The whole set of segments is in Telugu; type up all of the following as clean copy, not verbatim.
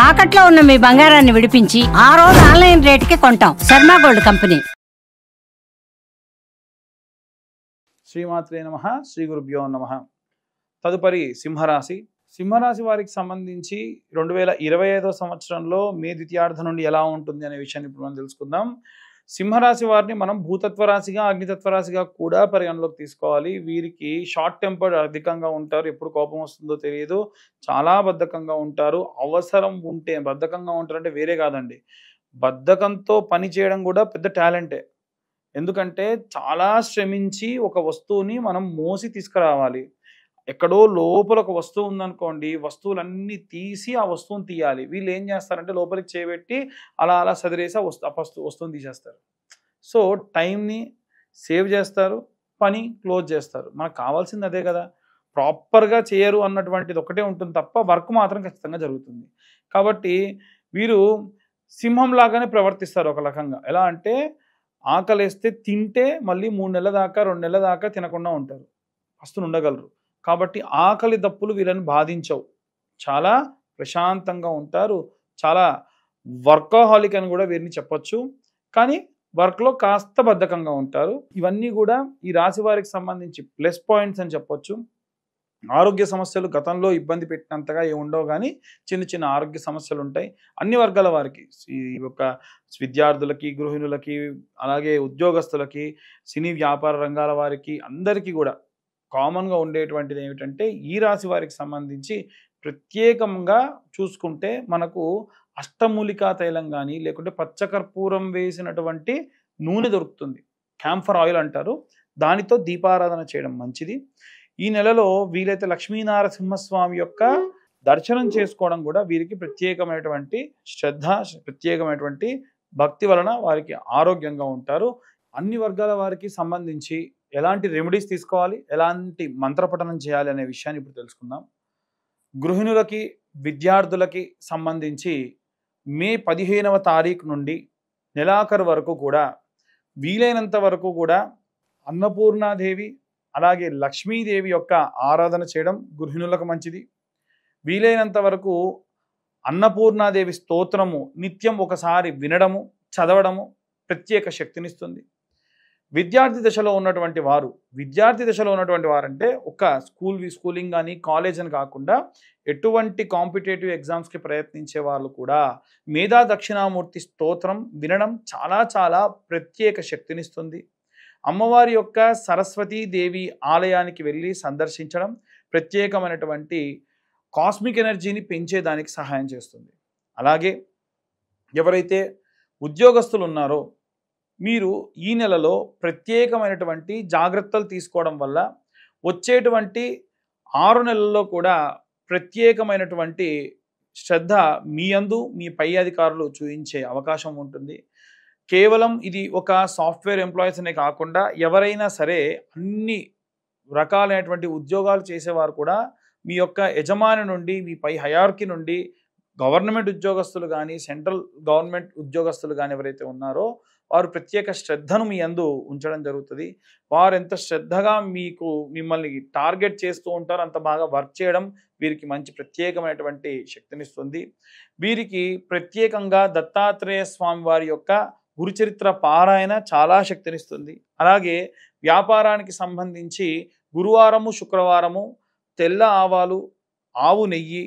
తాకట్లో ఉన్న మీ బంగారాన్ని విడిపించి ఆ రోజు ఆన్లైన్ రేటుకి కొంటాం. Sharma gold company. శ్రీమాత్రే నమః. శ్రీ గురుభ్యో నమః. తదుపరి సింహరాశి. సింహరాశి వారికి సంబంధించి 2025 సంవత్సరంలో మే ద్వితీయార్థం నుండి ఎలా ఉంటుంది అనే విషయాన్ని ఇప్పుడు మనం తెలుసుకుందాం. సింహరాశి వారిని మనం భూతత్వ రాశిగా, అగ్నితత్వ రాశిగా కూడా పరిగణలోకి తీసుకోవాలి. వీరికి షార్ట్ టెంపర్డ్ అధికంగా ఉంటారు. ఎప్పుడు కోపం వస్తుందో తెలియదు. చాలా బద్ధకంగా ఉంటారు. అవసరం ఉంటే బద్ధకంగా ఉంటారంటే వేరే కాదండి, బద్ధకంతో పని చేయడం కూడా పెద్ద టాలెంటే. ఎందుకంటే చాలా శ్రమించి ఒక వస్తువుని మనం మోసి తీసుకురావాలి. ఎక్కడో లోపల ఒక వస్తువు ఉందనుకోండి, వస్తువులన్నీ తీసి ఆ వస్తువుని తీయాలి. వీళ్ళు ఏం చేస్తారంటే లోపలికి చేయబెట్టి అలా అలా సదిరేసి వస్తువుని తీసేస్తారు. సో టైంని సేవ్ చేస్తారు, పని క్లోజ్ చేస్తారు. మనకు కావాల్సింది అదే కదా. ప్రాపర్గా చేయరు అన్నటువంటిది ఒకటే ఉంటుంది తప్ప వర్క్ మాత్రం ఖచ్చితంగా జరుగుతుంది. కాబట్టి వీరు సింహం లాగానే ప్రవర్తిస్తారు ఒక రకంగా. ఎలా అంటే ఆకలేస్తే తింటే మళ్ళీ 3 నెలల దాకా 2 నెలల దాకా తినకుండా ఉంటారు, ఫస్ట్ ఉండగలరు. కాబట్టి ఆకలి దప్పులు వీళ్ళని బాధించవు. చాలా ప్రశాంతంగా ఉంటారు. చాలా వర్కాహాలిక్ అని కూడా వీరిని చెప్పొచ్చు. కానీ వర్క్లో కాస్త బద్ధకంగా ఉంటారు. ఇవన్నీ కూడా ఈ రాశి వారికి సంబంధించి ప్లస్ పాయింట్స్ అని చెప్పొచ్చు. ఆరోగ్య సమస్యలు గతంలో ఇబ్బంది పెట్టినంతగా ఏమి ఉండవు, కానీ చిన్న చిన్న ఆరోగ్య సమస్యలు ఉంటాయి అన్ని వర్గాల వారికి. ఈ యొక్క విద్యార్థులకి, గృహిణులకి, అలాగే ఉద్యోగస్తులకి, సినీ వ్యాపార రంగాల వారికి అందరికీ కూడా కామన్గా ఉండేటువంటిది ఏమిటంటే ఈ రాశి వారికి సంబంధించి ప్రత్యేకంగా చూసుకుంటే మనకు అష్టమూలికా తైలం కానీ లేకుంటే పచ్చకర్పూరం వేసినటువంటి నూనె దొరుకుతుంది. క్యాంఫర్ ఆయిల్ అంటారు. దానితో దీపారాధన చేయడం మంచిది. ఈ నెలలో వీలైతే లక్ష్మీనారసింహస్వామి యొక్క దర్శనం చేసుకోవడం కూడా వీరికి ప్రత్యేకమైనటువంటి శ్రద్ధ, ప్రత్యేకమైనటువంటి భక్తి వలన వారికి ఆరోగ్యంగా ఉంటారు. అన్ని వర్గాల వారికి సంబంధించి ఎలాంటి రెమెడీస్ తీసుకోవాలి, ఎలాంటి మంత్రపఠనం చేయాలి అనే విషయాన్ని ఇప్పుడు తెలుసుకుందాం. గృహిణులకి, విద్యార్థులకి సంబంధించి మే 15వ తారీఖు నుండి నెలాఖరు వరకు కూడా వీలైనంత వరకు కూడా అన్నపూర్ణాదేవి అలాగే లక్ష్మీదేవి యొక్క ఆరాధన చేయడం గృహిణులకు మంచిది. వీలైనంత వరకు అన్నపూర్ణాదేవి స్తోత్రము నిత్యం ఒకసారి వినడము, చదవడము ప్రత్యేక శక్తినిస్తుంది. విద్యార్థి దశలో ఉన్నటువంటి వారంటే ఒక స్కూలింగ్ కానీ కాలేజ్ అని కాకుండా ఎటువంటి కాంపిటేటివ్ ఎగ్జామ్స్కి ప్రయత్నించే వాళ్ళు కూడా మేధా దక్షిణామూర్తి స్తోత్రం వినడం చాలా చాలా ప్రత్యేక శక్తినిస్తుంది. అమ్మవారి యొక్క సరస్వతీదేవి ఆలయానికి వెళ్ళి సందర్శించడం ప్రత్యేకమైనటువంటి కాస్మిక్ ఎనర్జీని పెంచేదానికి సహాయం చేస్తుంది. అలాగే ఎవరైతే ఉద్యోగస్తులు ఉన్నారో మీరు ఈ నెలలో ప్రత్యేకమైనటువంటి జాగ్రత్తలు తీసుకోవడం వల్ల వచ్చేటువంటి 6 నెలల్లో కూడా ప్రత్యేకమైనటువంటి శ్రద్ధ మీ యందు మీ పై అధికారులు చూపించే అవకాశం ఉంటుంది. కేవలం ఇది ఒక సాఫ్ట్వేర్ ఎంప్లాయీస్ అనే కాకుండా ఎవరైనా సరే అన్ని రకాలైనటువంటి ఉద్యోగాలు చేసేవారు కూడా మీ యొక్క యజమాని నుండి, మీ పై హయార్కీ నుండి గవర్నమెంట్ ఉద్యోగస్తులు కానీ సెంట్రల్ గవర్నమెంట్ ఉద్యోగస్తులు కానీ ఎవరైతే ఉన్నారో వారు ప్రత్యేక శ్రద్ధను మీ యందు ఉంచడం జరుగుతుంది. వారు ఎంత శ్రద్ధగా మిమ్మల్ని టార్గెట్ చేస్తూ ఉంటారో అంత బాగా వర్క్ చేయడం వీరికి మంచి ప్రత్యేకమైనటువంటి శక్తినిస్తుంది. వీరికి ప్రత్యేకంగా దత్తాత్రేయ స్వామి వారి యొక్క గురుచరిత్ర పారాయణ చాలా శక్తినిస్తుంది. అలాగే వ్యాపారానికి సంబంధించి గురువారము, శుక్రవారము తెల్ల ఆవాలు, ఆవు నెయ్యి,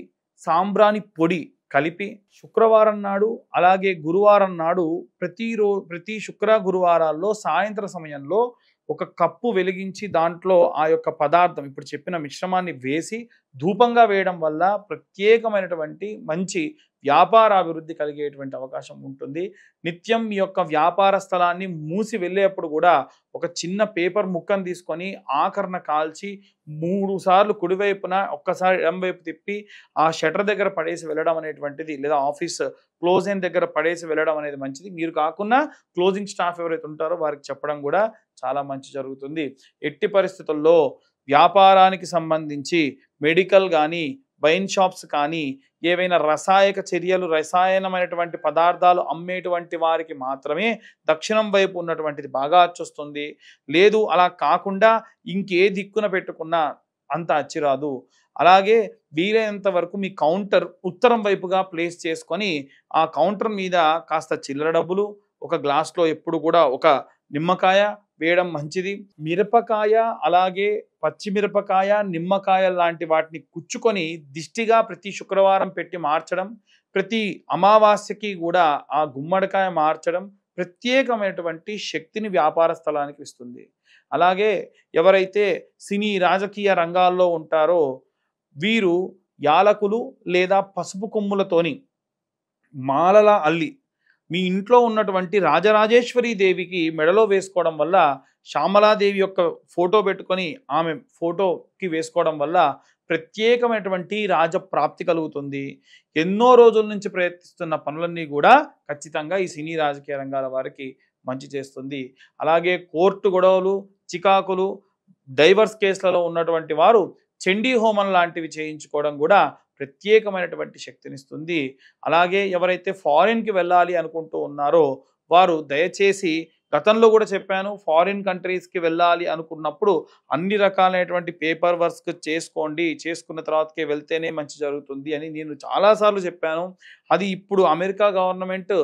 సాంబ్రాణి పొడి కలిపి శుక్రవారం నాడు అలాగే గురువారం నాడు ప్రతి శుక్ర గురువారాల్లో సాయంత్ర సమయంలో ఒక కప్పు వెలిగించి దాంట్లో ఆ యొక్క పదార్థం ఇప్పుడు చెప్పిన మిశ్రమాన్ని వేసి ధూపంగా వేయడం వల్ల ప్రత్యేకమైనటువంటి మంచి వ్యాపార అభివృద్ధి కలిగేటువంటి అవకాశం ఉంటుంది. నిత్యం మీ యొక్క వ్యాపార స్థలాన్ని మూసి వెళ్ళేప్పుడు కూడా ఒక చిన్న పేపర్ ముక్కను తీసుకొని ఆకరణ కాల్చి 3 సార్లు కుడివైపున ఒక్కసారి ఎడంవైపు తిప్పి ఆ షటర్ దగ్గర పడేసి వెళ్ళడం అనేటువంటిది, లేదా ఆఫీస్ క్లోజింగ్ దగ్గర పడేసి వెళ్ళడం అనేది మంచిది. మీరు కాకుండా క్లోజింగ్ స్టాఫ్ ఎవరైతే ఉంటారో వారికి చెప్పడం కూడా చాలా మంచి జరుగుతుంది. ఎట్టి పరిస్థితుల్లో వ్యాపారానికి సంబంధించి మెడికల్ కానీ వైన్ షాప్స్ కానీ ఏవైనా రసాయక చర్యలు, రసాయనమైనటువంటి పదార్థాలు అమ్మేటువంటి వారికి మాత్రమే దక్షిణం వైపు ఉన్నటువంటిది బాగా అచ్చొస్తుంది. లేదు అలా కాకుండా ఇంకే దిక్కున పెట్టుకున్నా అంత అచ్చిరాదు. అలాగే వీలైనంత వరకు మీ కౌంటర్ ఉత్తరం వైపుగా ప్లేస్ చేసుకొని ఆ కౌంటర్ మీద కాస్త చిల్లర డబ్బులు, ఒక గ్లాస్లో ఎప్పుడు కూడా ఒక నిమ్మకాయ వేయడం మంచిది. మిరపకాయ అలాగే పచ్చిమిరపకాయ, నిమ్మకాయ లాంటి వాటిని కుచ్చుకొని దిష్టిగా ప్రతి శుక్రవారం పెట్టి మార్చడం, ప్రతి అమావాస్యకి కూడా ఆ గుమ్మడికాయ మార్చడం ప్రత్యేకమైనటువంటి శక్తిని వ్యాపార స్థలానికి ఇస్తుంది. అలాగే ఎవరైతే సినీ రాజకీయ రంగాల్లో ఉంటారో వీరు యాలకులు లేదా పసుపు కొమ్ములతోని మాలలా అల్లి మీ ఇంట్లో ఉన్నటువంటి రాజరాజేశ్వరి దేవికి మెడలో వేసుకోవడం వల్ల, శ్యామలాదేవి యొక్క ఫోటో పెట్టుకొని ఆమె ఫోటోకి వేసుకోవడం వల్ల ప్రత్యేకమైనటువంటి రాజప్రాప్తి కలుగుతుంది. ఎన్నో రోజుల నుంచి ప్రయత్నిస్తున్న పనులన్నీ కూడా ఖచ్చితంగా ఈ సినీ రాజకీయ రంగాల వారికి మంచి చేస్తుంది. అలాగే కోర్టు గొడవలు, చికాకులు, డైవర్స్ కేసులలో ఉన్నటువంటి వారు చండీ హోమం లాంటివి చేయించుకోవడం కూడా ప్రత్యేకమైనటువంటి శక్తినిస్తుంది. అలాగే ఎవరైతే ఫారిన్కి వెళ్ళాలి అనుకుంటూ ఉన్నారో వారు దయచేసి, గతంలో కూడా చెప్పాను, ఫారిన్ కంట్రీస్కి వెళ్ళాలి అనుకున్నప్పుడు అన్ని రకాలైనటువంటి పేపర్ వర్క్ చేసుకోండి, చేసుకున్న తర్వాతకే వెళ్తేనే మంచి జరుగుతుంది అని నేను చాలాసార్లు చెప్పాను. అది ఇప్పుడు అమెరికా గవర్నమెంట్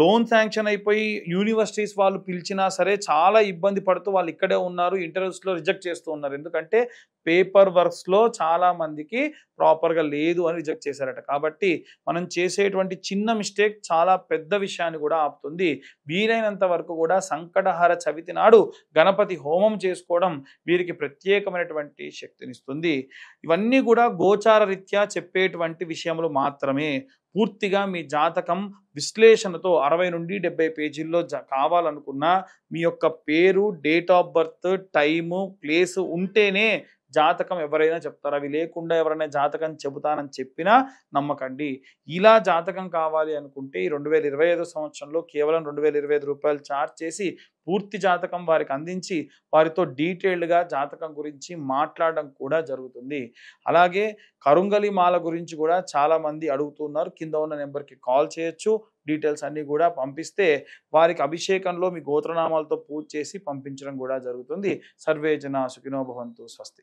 లోన్ శాంక్షన్ అయిపోయి యూనివర్సిటీస్ వాళ్ళు పిలిచినా సరే చాలా ఇబ్బంది పడుతూ వాళ్ళు ఇక్కడే ఉన్నారు, ఇంటర్వ్యూస్లో రిజెక్ట్ చేస్తూ ఉన్నారు. ఎందుకంటే పేపర్ వర్క్స్లో చాలా మందికి ప్రాపర్గా లేదు అని రిజెక్ట్ చేశారట. కాబట్టి మనం చేసేటువంటి చిన్న మిస్టేక్ చాలా పెద్ద విషయాన్ని కూడా ఆపుతుంది. వీలైనంత వరకు కూడా సంకటహార చవితి నాడు గణపతి హోమం చేసుకోవడం వీరికి ప్రత్యేకమైనటువంటి శక్తినిస్తుంది. ఇవన్నీ కూడా గోచార రీత్యా చెప్పేటువంటి విషయములు మాత్రమే. పూర్తిగా మీ జాతకం విశ్లేషణతో 60 నుండి 70 పేజీల్లో కావాలనుకున్నా మీ యొక్క పేరు, date of birth, time, place ఉంటేనే జాతకం ఎవరైనా చెప్తారు. అవి లేకుండా ఎవరైనా జాతకం చెబుతానని చెప్పినా నమ్మకండి. ఇలా జాతకం కావాలి అనుకుంటే ఈ 2025 సంవత్సరంలో కేవలం ₹2025 ఛార్జ్ చేసి పూర్తి జాతకం వారికి అందించి వారితో డీటెయిల్డ్గా జాతకం గురించి మాట్లాడడం కూడా జరుగుతుంది. అలాగే కరుంగలి మాల గురించి కూడా చాలామంది అడుగుతున్నారు. కింద ఉన్న నెంబర్కి కాల్ చేయొచ్చు. డీటెయిల్స్ అన్నీ కూడా పంపిస్తే వారికి అభిషేకంలో మీ గోత్రనామాలతో పూజ చేసి పంపించడం కూడా జరుగుతుంది. సర్వే జన సుఖినో భవంతు. స్వస్తి.